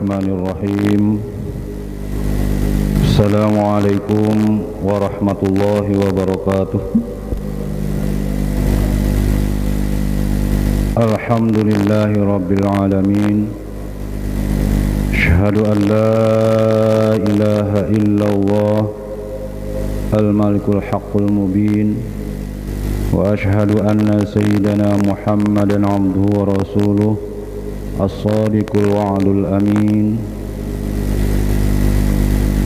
Bismillahirrahmanirrahim. Assalamualaikum warahmatullahi wabarakatuh. Alhamdulillahi rabbil alamin. Asyhadu an la ilaha illallah al-malikul haqqul mubin. Wa asyhadu anna sayyidana Muhammadan abduhu wa rasuluh as-sadiqul wa'dul amin.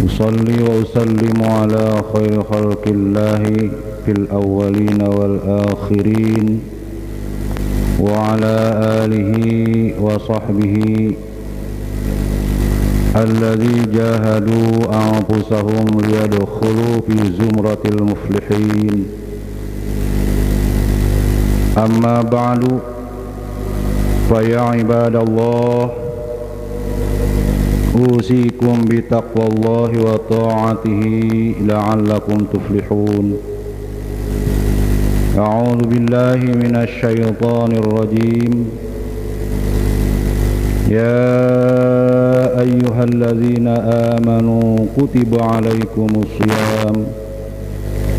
Usalli wa usallimu ala khairi khalqillahi fil awwalin wal akhirin wa ala alihi wa sahbihi alladzi jahadu anfusahum liyadkhulu fi zumratil muflihin. Amma ba'du, fa ya ibadallah, usikum bi taqwallahi wa ta'atihi la'allakum tuflihun. A'udzu billahi minasy syaithanir rajim. Ya ayyuhalladzina amanu kutiba 'alaikumus shiyam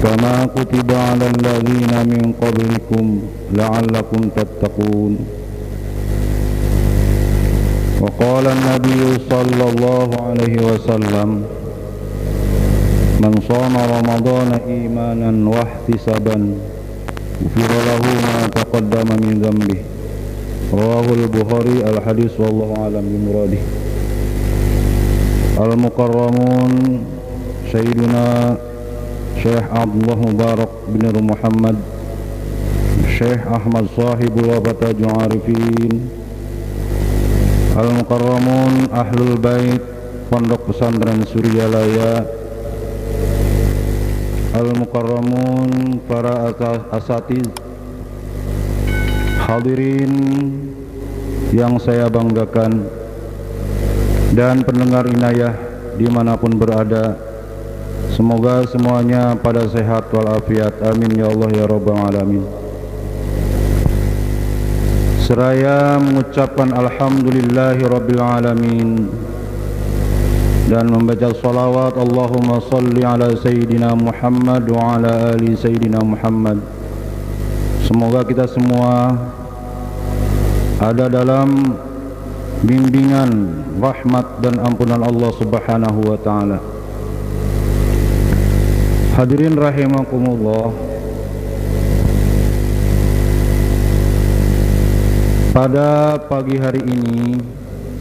kama kutiba 'alal ladzina min qablikum la'allakum tattaqun. Wa qala an-nabiy sallallahu alaihi wasallam, man shama ramadhana imanan wa ihtisaban ghufira lahu ma taqaddama min dhanbihi. Rawahul Bukhari. Al-hadis wallahu a'lam bi muradih. Al-mukarramun Sayyiduna Syekh Abdullah Mubarak bin Muhammad Syekh Ahmad Sahibul Wabatajul Arifin. Al-mukarramun Ahlul Bait Pondok Pesantren Suryalaya. Al-mukarramun para asatiz, hadirin yang saya banggakan, dan pendengar inayah dimanapun berada, semoga semuanya pada sehat walafiat, amin ya Allah ya rabbal alamin. Seraya mengucapkan alhamdulillahi rabbil alamin dan membaca salawat Allahumma salli ala Sayyidina Muhammad wa ala ali Sayyidina Muhammad, semoga kita semua ada dalam bimbingan, rahmat dan ampunan Allah subhanahu wa ta'ala. Hadirin rahimakumullah, pada pagi hari ini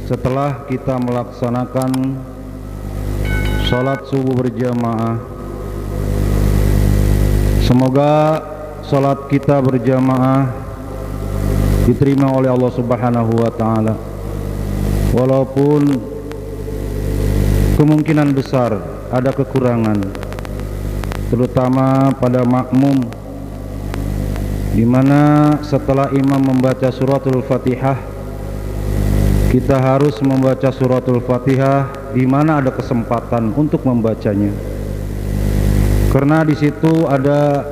setelah kita melaksanakan sholat subuh berjamaah, semoga sholat kita berjamaah diterima oleh Allah subhanahu wa ta'ala, walaupun kemungkinan besar ada kekurangan, terutama pada makmum, di mana setelah imam membaca suratul Fatihah, kita harus membaca suratul Fatihah di mana ada kesempatan untuk membacanya, karena di situ ada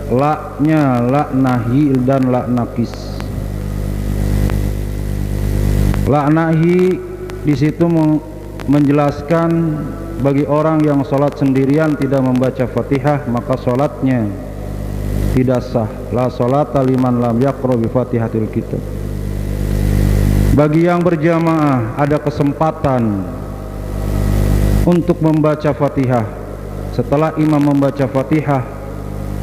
la-nya, la nahi dan la nakis. La nahi di situ menjelaskan bagi orang yang sholat sendirian tidak membaca Fatihah, maka sholatnya tidak sah. La sholata liman lam yaqra bi Fatihatil kitab. Bagi yang berjamaah ada kesempatan untuk membaca Fatihah. Setelah imam membaca Fatihah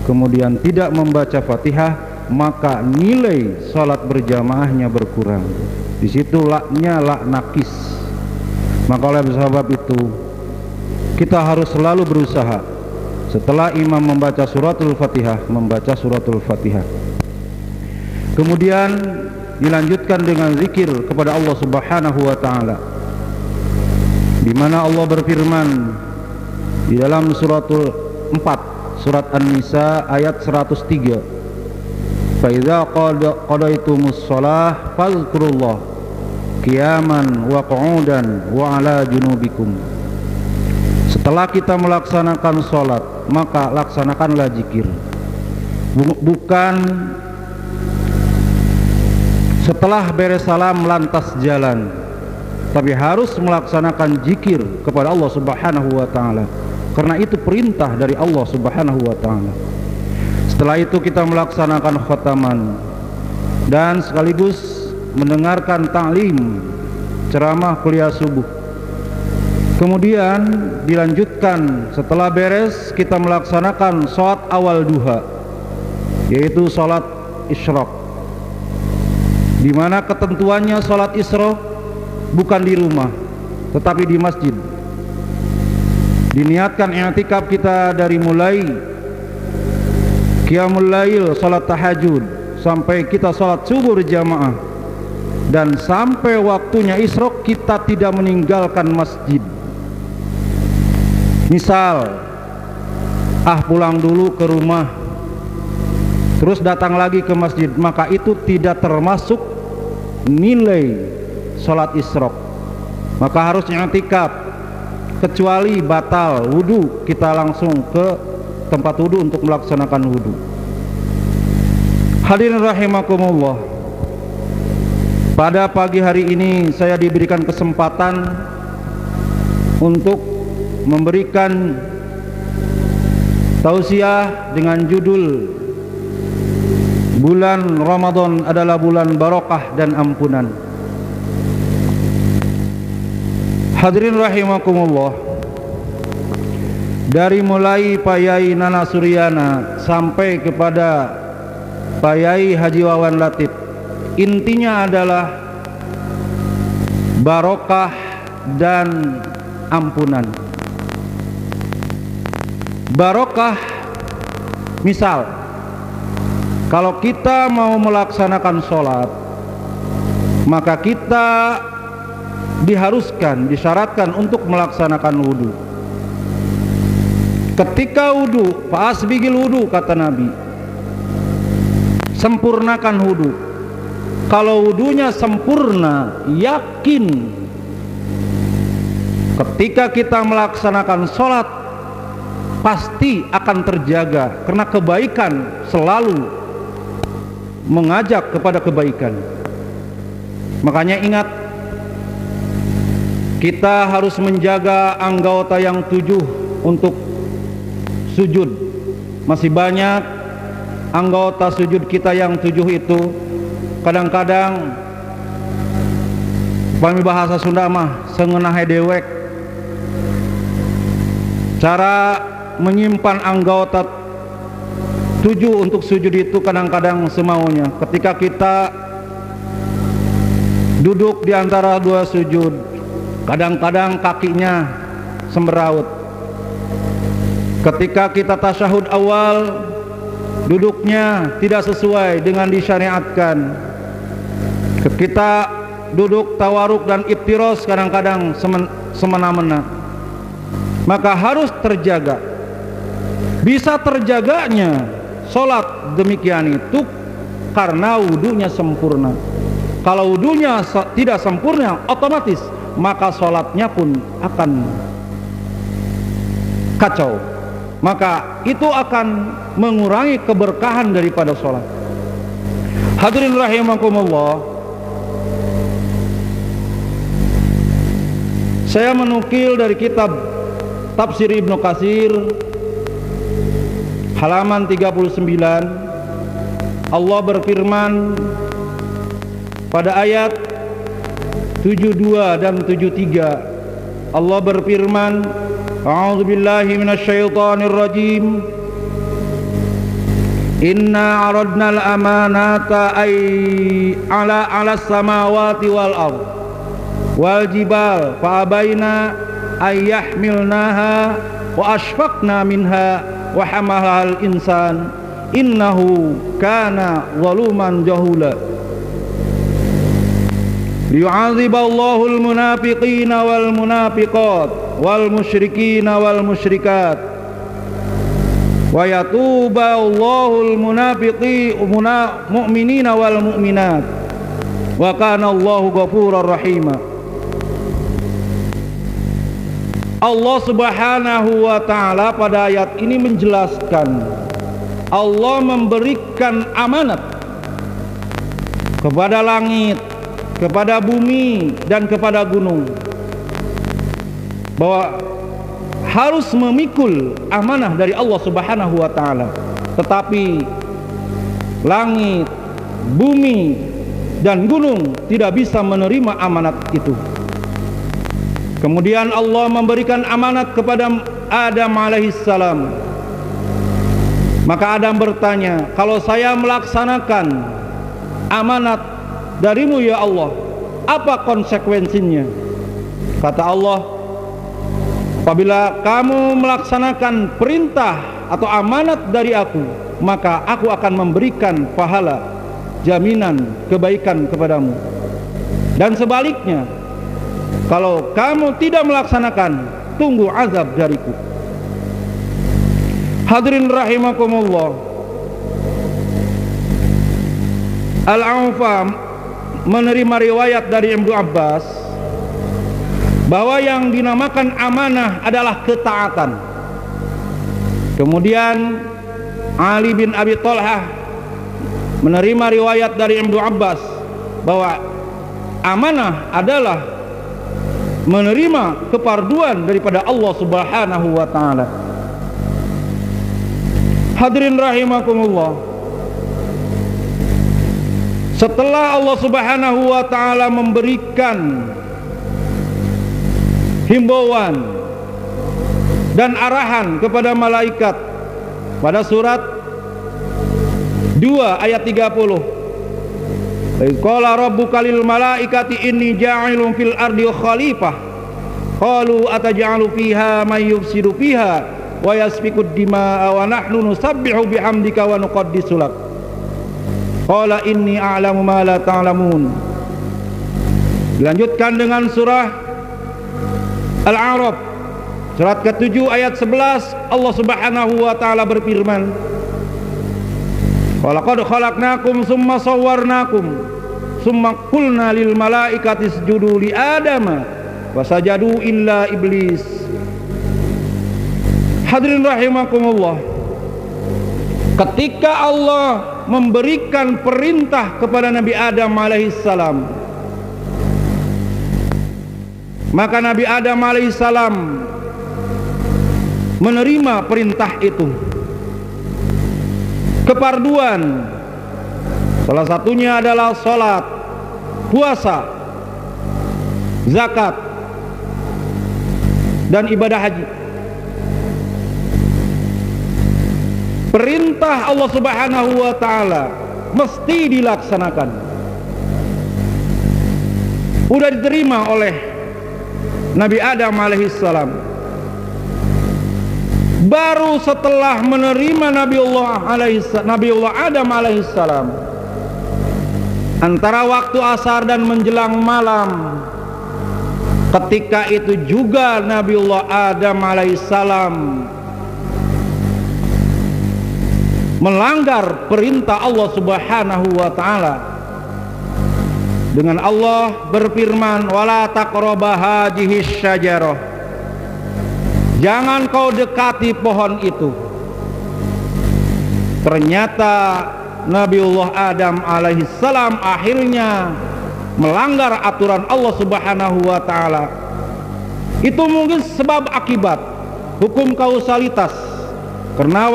kemudian tidak membaca Fatihah, maka nilai sholat berjamaahnya berkurang. Di situ la-nya la nakis. Maka oleh sebab itu kita harus selalu berusaha setelah imam membaca suratul Fatihah, membaca suratul Fatihah. Kemudian dilanjutkan dengan zikir kepada Allah subhanahu wa ta'ala, di mana Allah berfirman di dalam suratul 4, surat An-Nisa ayat 103, fa idza qadaitumus shalah fadhkurullah qiyaman wa qu'udan wa ala junubikum. Setelah kita melaksanakan sholat, maka laksanakanlah zikir. Bukan setelah beres salam lantas jalan, tapi harus melaksanakan zikir kepada Allah Subhanahu wa taala, karena itu perintah dari Allah Subhanahu wa taala. Setelah itu kita melaksanakan khataman dan sekaligus mendengarkan ta'lim, ceramah kuliah subuh. Kemudian dilanjutkan setelah beres kita melaksanakan sholat awal duha, yaitu sholat isyraq, di mana ketentuannya sholat isyraq bukan di rumah tetapi di masjid. Diniatkan i'tikaf kita dari mulai qiyamul lail, sholat tahajud, sampai kita sholat subuh berjamaah, dan sampai waktunya isyraq kita tidak meninggalkan masjid. Misal pulang dulu ke rumah terus datang lagi ke masjid, maka itu tidak termasuk nilai sholat isyraq, maka harus i'tikaf, kecuali batal wudu, kita langsung ke tempat wudu untuk melaksanakan wudu. Hadirin rahimakumullah, pada pagi hari ini saya diberikan kesempatan untuk memberikan tausiah dengan judul bulan Ramadan adalah bulan barokah dan ampunan. Hadirin rahimakumullah, dari mulai Pak Yai Nana Suryana sampai kepada Pak Yai Haji Wawan Latif, intinya adalah barokah dan ampunan. Barokah, misal kalau kita mau melaksanakan sholat, maka kita diharuskan, disyaratkan untuk melaksanakan wudu. Ketika wudu, fa'asbigil wudu, kata Nabi, sempurnakan wudu. Kalau wudunya sempurna, yakin ketika kita melaksanakan sholat pasti akan terjaga, karena kebaikan selalu mengajak kepada kebaikan. Makanya ingat, kita harus menjaga anggota yang 7 untuk sujud. Masih banyak anggota sujud kita yang 7 itu kadang-kadang, kami bahasa Sunda mah sengenahe dewek. Cara menyimpan anggota 7 untuk sujud itu kadang-kadang semaunya. Ketika kita duduk di antara 2 sujud, kadang-kadang kakinya semeraut. Ketika kita tasyahud awal, duduknya tidak sesuai dengan disyariatkan. Kita duduk tawaruk dan iftiros kadang-kadang semena-mena. Maka harus terjaga. Bisa terjaganya sholat demikian itu karena wudunya sempurna. Kalau wudunya tidak sempurna, otomatis maka sholatnya pun akan kacau. Maka itu akan mengurangi keberkahan daripada sholat. Hadirin rahimakumullah, saya menukil dari kitab Tafsir Ibnu Katsir halaman 39. Allah berfirman pada ayat 72 dan 73. Allah berfirman, a'udzubillahi minasyaitonir rajim, inna aradna al-amanata ala samawati wal ard wal jibal fa abaina ay yahmilnaha wa ashfaqna minha wa hamalaha al-insan innahu kana zaluman jahula. liyu'adziballahu al-munafiqina wal munafiqat wal musyrikina wal musyrikat wa yatuballahu al-mu'minina wal mu'minat wa kana Allahu ghafurar rahima. Allah Subhanahu wa ta'ala pada ayat ini menjelaskan Allah memberikan amanat kepada langit, kepada bumi dan kepada gunung, bahwa harus memikul amanah dari Allah Subhanahu wa taala. Tetapi langit, bumi dan gunung tidak bisa menerima amanat itu. Kemudian Allah memberikan amanat kepada Adam alaihissalam. Maka Adam bertanya, kalau saya melaksanakan amanat darimu ya Allah, apa konsekuensinya? Kata Allah, apabila kamu melaksanakan perintah atau amanat dari aku, maka aku akan memberikan pahala, jaminan kebaikan kepadamu. Dan sebaliknya, kalau kamu tidak melaksanakan, tunggu azab dariku. Hadirin rahimakumullah, Al-Aufa menerima riwayat dari Ibnu Abbas bahwa yang dinamakan amanah adalah ketaatan. Kemudian Ali bin Abi Thalhah menerima riwayat dari Ibnu Abbas bahwa amanah adalah menerima keparduan daripada Allah Subhanahu wa taala. Hadirin rahimakumullah, setelah Allah Subhanahu wa taala memberikan himbauan dan arahan kepada malaikat pada surat 2 ayat 30, qala rabbuka lil malaikati inni ja'ilun fil ardi khalifah qalu ataj'alu fiha may yufsidu fiha wa yasfikud dima'a wa nahnu nusabbihu bihamdika wa nuqaddisu lak qala inni a'lamu ma la ta'lamun. Dilanjutkan dengan surah Al-A'raf surat ke-7 ayat 11, Allah Subhanahu wa taala berfirman, walaqad khalaqnakum summa sawwarnakum summa qulna lil malaikati isjudu li adama fasajadu illa iblis. Hadirin rahimakumullah, ketika Allah memberikan perintah kepada Nabi Adam alaihissalam, maka Nabi Adam alaihissalam menerima perintah itu. Keparduan salah satunya adalah sholat, puasa, zakat, dan ibadah haji. Perintah Allah Subhanahu wa taala mesti dilaksanakan. Sudah diterima oleh Nabi Adam alaihissalam. Baru setelah menerima Nabiullah Adam alaihissalam, antara waktu asar dan menjelang malam, ketika itu juga Nabiullah Adam alaihissalam melanggar perintah Allah Subhanahu wa taala dengan Allah berfirman, wala taqraba hadhihi syajarah, jangan kau dekati pohon itu. Ternyata Nabiullah Adam alaihissalam akhirnya melanggar aturan Allah Subhanahu wa taala. Itu mungkin sebab akibat, hukum kausalitas, karena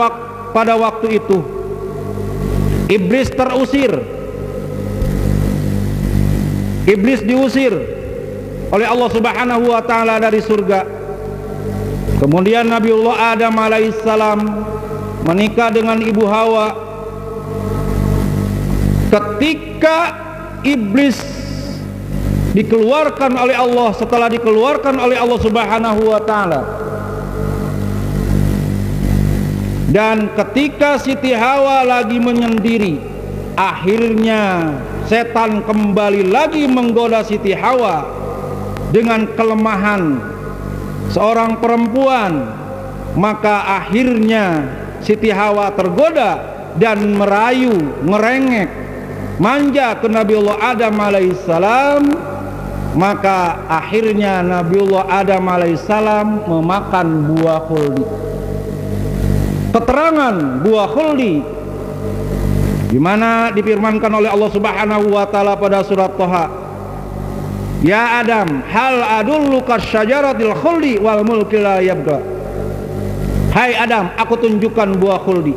pada waktu itu iblis terusir, iblis diusir oleh Allah Subhanahu wa taala dari surga. Kemudian Nabiullah Adam alaihissalam menikah dengan ibu Hawa. Ketika iblis dikeluarkan oleh Allah, setelah dikeluarkan oleh Allah Subhanahu wa taala, dan ketika Siti Hawa lagi menyendiri, akhirnya setan kembali lagi menggoda Siti Hawa dengan kelemahan seorang perempuan. Maka akhirnya Siti Hawa tergoda dan merayu, merengek, manja ke Nabiullah Adam alaihissalam. Maka akhirnya Nabiullah Adam alaihissalam memakan buah khuldi. Keterangan buah khuldi di mana difirmankan oleh Allah Subhanahu wa taala pada surat Thaha, Ya Adam, hal adulluka syajaratil khuldi wal mulki la yabla. Hai Adam, aku tunjukkan buah khuldi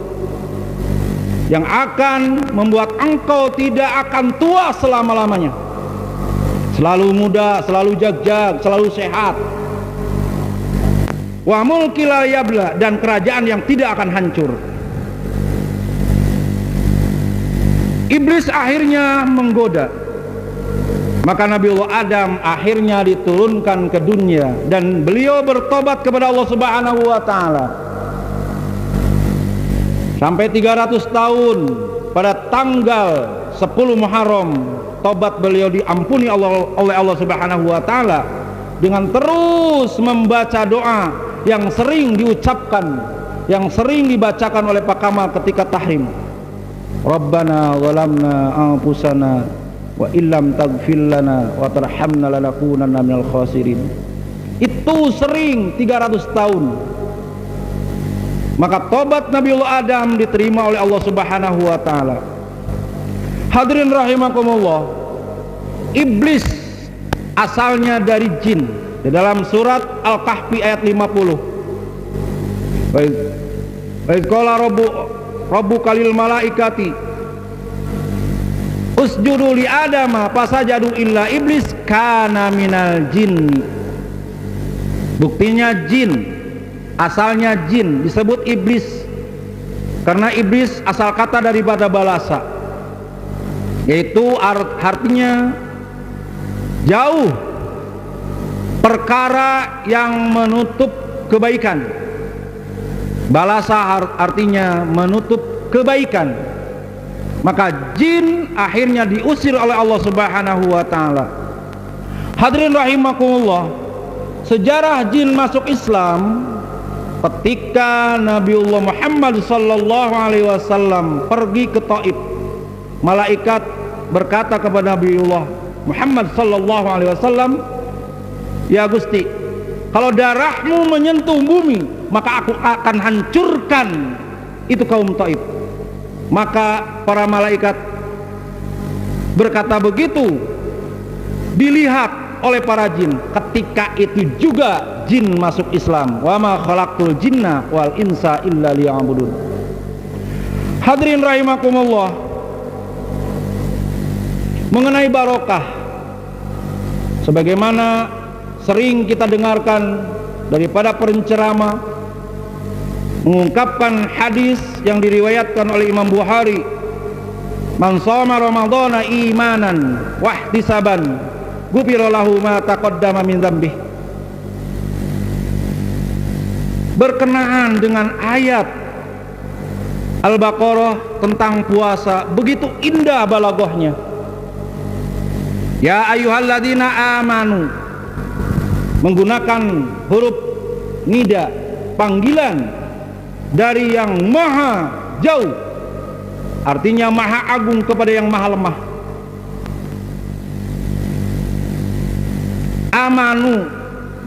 yang akan membuat engkau tidak akan tua selama-lamanya. Selalu muda, selalu jag-jag, selalu sehat. Wa mulki la yabla, dan kerajaan yang tidak akan hancur. Iblis akhirnya menggoda. Maka Nabiullah Adam akhirnya diturunkan ke dunia dan beliau bertobat kepada Allah Subhanahu wa taala. Sampai 300 tahun pada tanggal 10 Muharram tobat beliau diampuni oleh Allah Subhanahu wa taala dengan terus membaca doa yang sering diucapkan, yang sering dibacakan oleh Pak Kamal ketika tahrim. Rabbana zalamna anfusana wa illam taghfir lana wa tarhamna lanakunanna minal khasirin. Itu sering 300 tahun. Maka tobat Nabiullah Adam diterima oleh Allah Subhanahu wa taala. Hadirin rahimakumullah, iblis asalnya dari jin. Di dalam surat Al-Kahfi ayat 50. Baik qala rabbuka lil malaikati usjudu li adama fasajadu illa iblis kana minal jin. Buktinya jin, asalnya jin, disebut iblis karena iblis asal kata daripada balasa, yaitu artinya jauh, perkara yang menutup kebaikan. Balasa artinya menutup kebaikan. Maka jin akhirnya diusir oleh Allah Subhanahu wa taala. Hadirin rahimakumullah, sejarah jin masuk Islam ketika Nabiullah Muhammad sallallahu alaihi wasallam pergi ke Taif. Malaikat berkata kepada Nabiullah Muhammad sallallahu alaihi wasallam, "Ya Gusti, kalau darahmu menyentuh bumi, maka aku akan hancurkan itu kaum Taif." Maka para malaikat berkata begitu, dilihat oleh para jin. Ketika itu juga jin masuk Islam. Wa ma khalaqtul jinna wal insa illa liya'budun. Hadirin rahimakumullah, mengenai barokah, sebagaimana sering kita dengarkan daripada penceramah mengungkapkan hadis yang diriwayatkan oleh Imam Bukhari, man shoma ramadhana imanan wa ihtisaban ghufira lahu ma taqaddama min dzambih. Berkenaan dengan ayat Al-Baqarah tentang puasa, begitu indah balaghahnya. Ya ayyuhalladzina amanu, menggunakan huruf nida, panggilan dari yang maha jauh, artinya maha agung kepada yang maha lemah. Amanu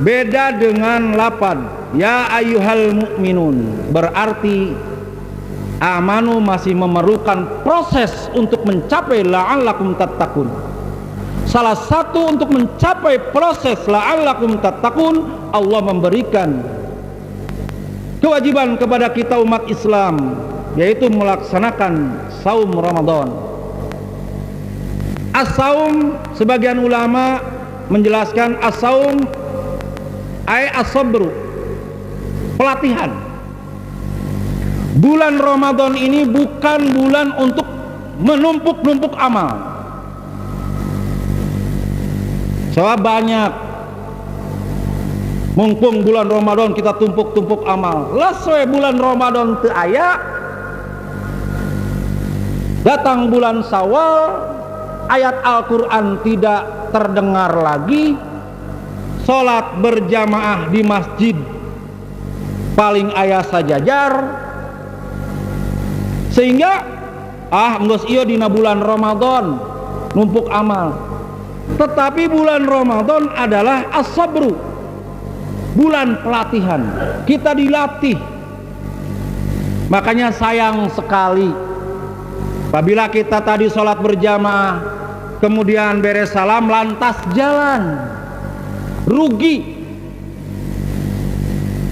beda dengan lapad ya ayyuhal mu'minun, berarti amanu masih memerlukan proses untuk mencapai la'allakum tattaqun. Salah satu untuk mencapai proses la'allakum tattaqun, Allah memberikan kewajiban kepada kita umat Islam, yaitu melaksanakan saum Ramadan. As-saum, sebagian ulama menjelaskan as-saum ay as-sabru, pelatihan. Bulan Ramadan ini bukan bulan untuk menumpuk-numpuk amal. Soal banyak, mumpung bulan Ramadan kita tumpuk-tumpuk amal. Laswe bulan Ramadan teu aya, datang bulan Syawal, ayat Al-Quran tidak terdengar lagi, sholat berjamaah di masjid paling ayah sajajar, sehingga geus ieu dina bulan Ramadan numpuk amal. Tetapi bulan Ramadan adalah as-sabru, bulan pelatihan. Kita dilatih. Makanya sayang sekali apabila kita tadi sholat berjamaah kemudian beres salam lantas jalan, rugi.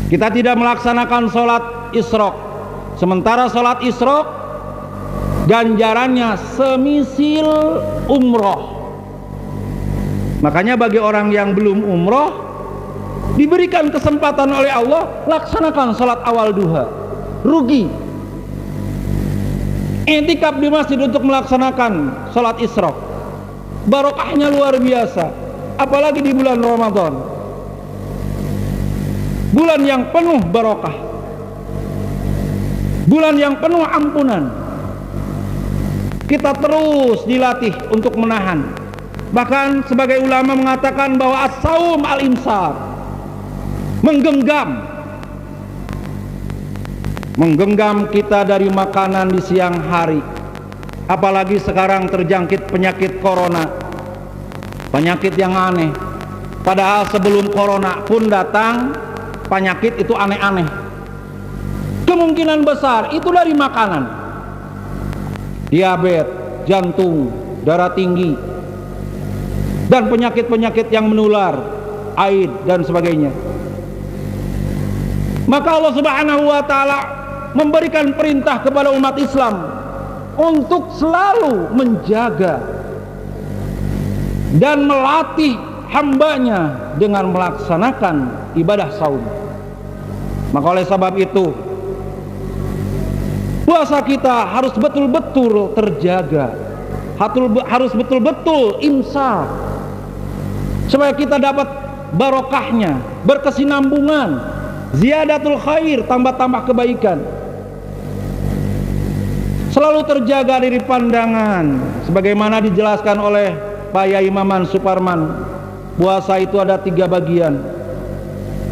Kita tidak melaksanakan sholat isyraq, sementara sholat isyraq ganjarannya semisil umroh. Makanya bagi orang yang belum umroh, diberikan kesempatan oleh Allah, laksanakan sholat awal duha, rugi. I'tikaf di masjid untuk melaksanakan sholat isyraq, barokahnya luar biasa, apalagi di bulan Ramadan, bulan yang penuh barokah, bulan yang penuh ampunan. Kita terus dilatih untuk menahan. Bahkan sebagai ulama mengatakan bahwa as-saum al-imsak, menggenggam kita dari makanan di siang hari. Apalagi sekarang terjangkit penyakit corona, penyakit yang aneh. Padahal sebelum corona pun datang, penyakit itu aneh-aneh. Kemungkinan besar itu dari makanan. Diabetes, jantung, darah tinggi, dan penyakit-penyakit yang menular, AIDS dan sebagainya. Maka Allah Subhanahu wa taala memberikan perintah kepada umat Islam untuk selalu menjaga dan melatih hambanya dengan melaksanakan ibadah saum. Maka oleh sebab itu, puasa kita harus betul-betul terjaga, harus betul-betul imsak, supaya kita dapat barokahnya, berkesinambungan, ziyadatul khair, tambah-tambah kebaikan. Selalu terjaga dari pandangan, sebagaimana dijelaskan oleh Pak Yai Maman Suparman. Puasa itu ada 3 bagian.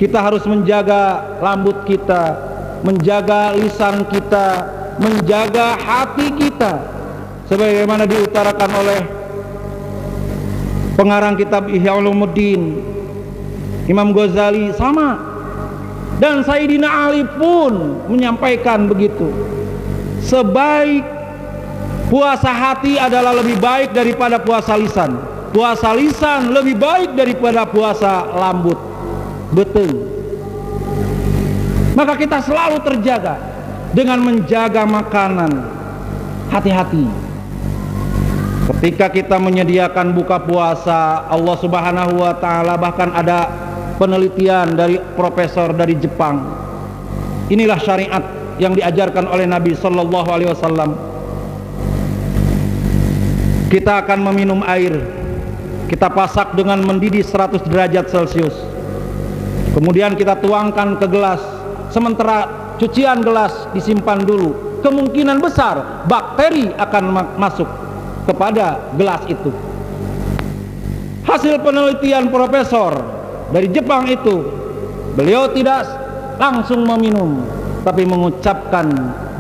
Kita harus menjaga rambut kita, menjaga lisan kita, menjaga hati kita, sebagaimana diutarakan oleh pengarang kitab Ihya Ulumuddin Imam Ghazali sama, dan Sayyidina Ali pun menyampaikan begitu. Sebaik puasa hati adalah lebih baik daripada puasa lisan. Puasa lisan lebih baik daripada puasa lambut, betul. Maka kita selalu terjaga dengan menjaga makanan. Hati-hati ketika kita menyediakan buka puasa. Allah Subhanahu wa taala, bahkan ada penelitian dari profesor dari Jepang. Inilah syariat yang diajarkan oleh Nabi sallallahu alaihi wasallam. Kita akan meminum air, kita pasak dengan mendidih 100 derajat Celcius. Kemudian kita tuangkan ke gelas, sementara cucian gelas disimpan dulu. Kemungkinan besar bakteri akan masuk kepada gelas itu. Hasil penelitian profesor dari Jepang itu, beliau tidak langsung meminum, tapi mengucapkan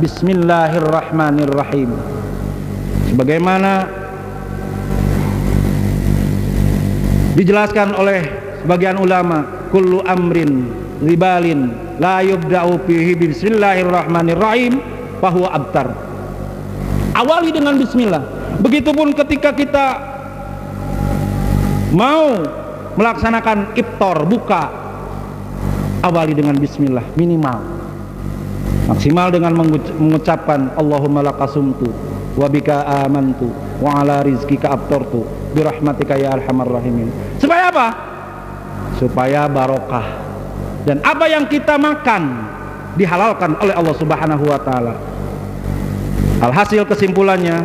Bismillahirrahmanirrahim, sebagaimana dijelaskan oleh sebagian ulama, kullu amrin ribalin la yubda'u fihi bismillahirrahmanirrahim fahuwa abtar. Awali dengan bismillah. Begitupun ketika kita mau melaksanakan iftar, buka, awali dengan bismillah minimal. Maksimal dengan mengucapkan Allahumma lakasumtu wa bika amantu wa ala rizkika aftartu birahmatika ya arhamar rahimin. Supaya apa? Supaya barokah, dan apa yang kita makan dihalalkan oleh Allah Subhanahu wa taala. Alhasil kesimpulannya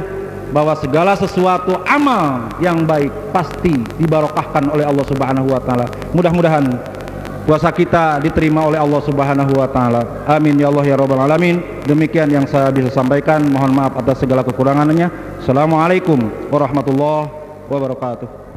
bahwa segala sesuatu amal yang baik pasti dibarokahkan oleh Allah Subhanahu wa taala. Mudah-mudahan puasa kita diterima oleh Allah Subhanahu wa taala. Amin ya Allah ya rabbal alamin. Demikian yang saya bisa sampaikan. Mohon maaf atas segala kekurangannya. Assalamualaikum warahmatullahi wabarakatuh.